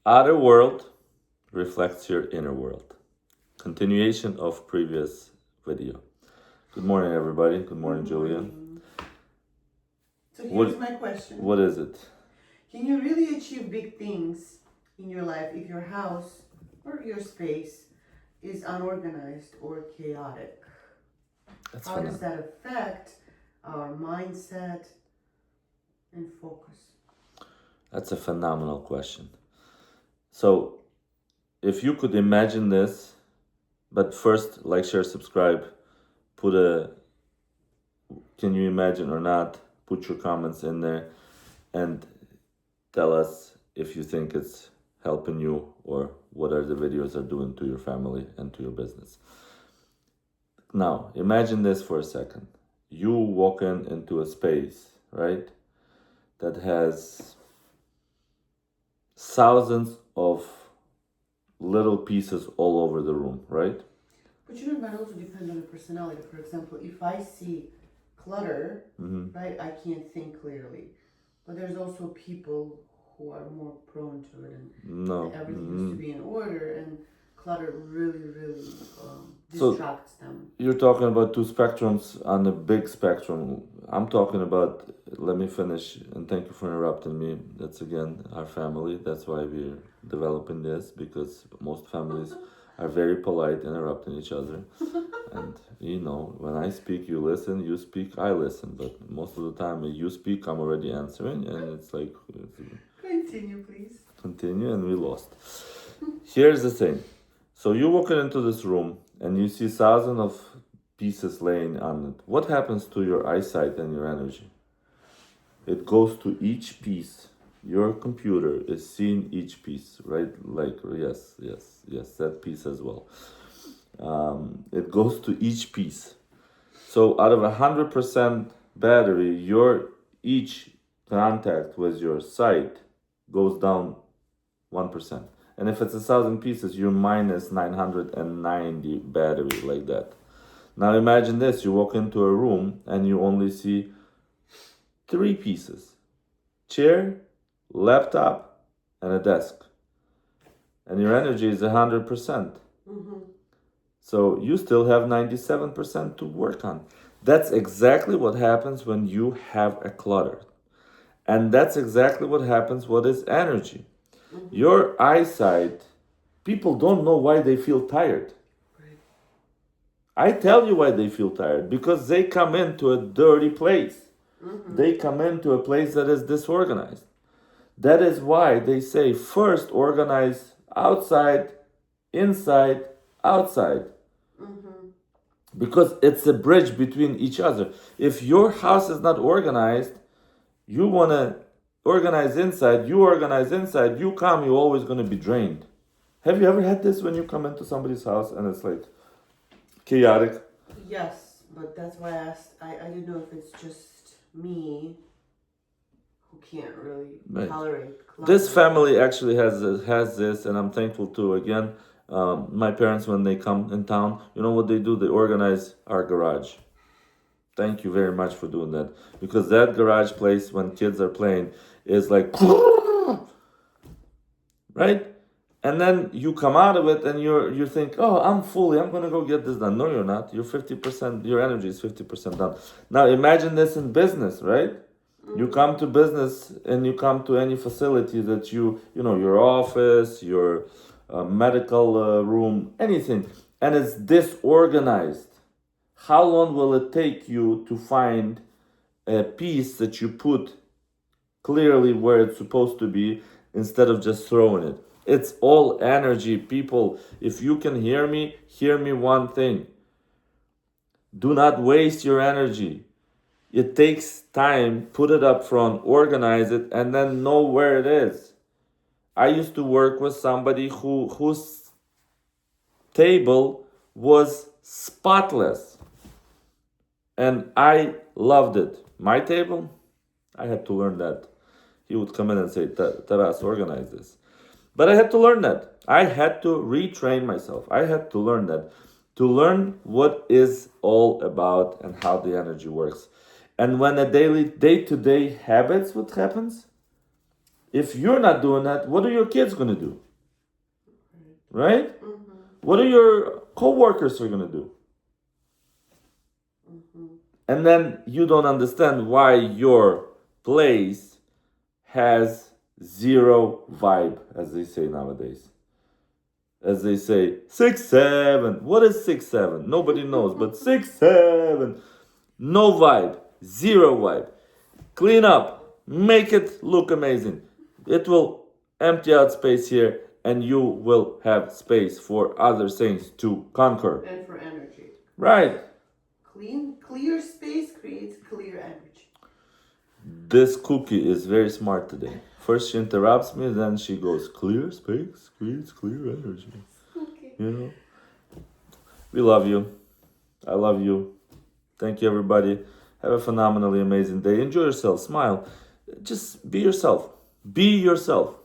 Outer world reflects your inner world. Continuation of previous video. Good morning, everybody. Good morning, Julia. So here's my question. What is it? Can you really achieve big things in your life if your house or your space is unorganized or chaotic? How does that affect our mindset and focus? That's a phenomenal question. So, if you could imagine this, but first, like, share, subscribe, can you imagine or not? Put your comments in there and tell us if you think it's helping you or what are the videos are doing to your family and to your business. Now, imagine this for a second. You walk into a space, right, that has thousands of little pieces all over the room, right? But it might also depend on the personality. For example, if I see clutter, right, I can't think clearly. But there's also people who are more prone to it, and everything has to be in order, and clutter really distracts them. You're talking about two spectrums on a big spectrum. I'm talking about, let me finish, and thank you for interrupting me. That's again our family. That's why we're developing this, because most families are very polite, interrupting each other. And when I speak, you listen, you speak, I listen. But most of the time, when you speak, I'm already answering, and it's like... Continue, please. Continue, and we lost. Here's the thing. So you walk into this room, and you see thousands of pieces laying on it. What happens to your eyesight and your energy? It goes to each piece. Your computer is seeing each piece, right? Like, yes, that piece as well. It goes to each piece. So out of 100% battery, each contact with your sight goes down 1%. And if it's 1,000 pieces, you're minus 990 battery, like that. Now imagine this, you walk into a room and you only see 3 pieces. Chair, laptop, and a desk. And your energy is 100%. So you still have 97% to work on. That's exactly what happens when you have a clutter. And that's exactly what happens what is energy. Your eyesight, people don't know why they feel tired. Right. I tell you why they feel tired. Because they come into a dirty place. They come into a place that is disorganized. That is why they say first organize outside, inside, outside. Because it's a bridge between each other. If your house is not organized, you want to organize inside, you come, you're always going to be drained. Have you ever had this when you come into somebody's house and it's like chaotic? Yes, but that's why I asked. I didn't know if it's just me who can't really tolerate clutter. This family actually has this, and I'm thankful to, again, my parents, when they come in town, you know what they do? They organize our garage. Thank you very much for doing that. Because that garage place, when kids are playing, is like... right? And then you come out of it and you think, oh, I'm going to go get this done. No, you're not. You're 50%, your energy is 50% done. Now imagine this in business, right? You come to business and you come to any facility that your office, your medical room, anything, and it's disorganized. How long will it take you to find a piece that you put clearly where it's supposed to be instead of just throwing it? It's all energy, people. If you can hear me one thing. Do not waste your energy. It takes time, put it up front, organize it, and then know where it is. I used to work with somebody whose table was spotless. And I loved it. My table, I had to learn that. He would come in and say, Taras, organize this. But I had to learn that. I had to retrain myself. I had to learn that. To learn what is all about and how the energy works. And when a day-to-day habits, what happens? if you're not doing that, what are your kids going to do? Right? What are your co-workers are going to do? And then you don't understand why your place has zero vibe, as they say nowadays. As they say, 6, 7. What is 6, 7? Nobody knows, but 6, 7. No vibe, zero vibe. Clean up, make it look amazing. It will empty out space here, and you will have space for other things to conquer. And for energy. Right. Clear space creates clear energy. This cookie is very smart today. First she interrupts me, then she goes, clear space creates clear energy. Okay. You know? We love you. I love you. Thank you, everybody. Have a phenomenally amazing day. Enjoy yourself. Smile. Just be yourself. Be yourself.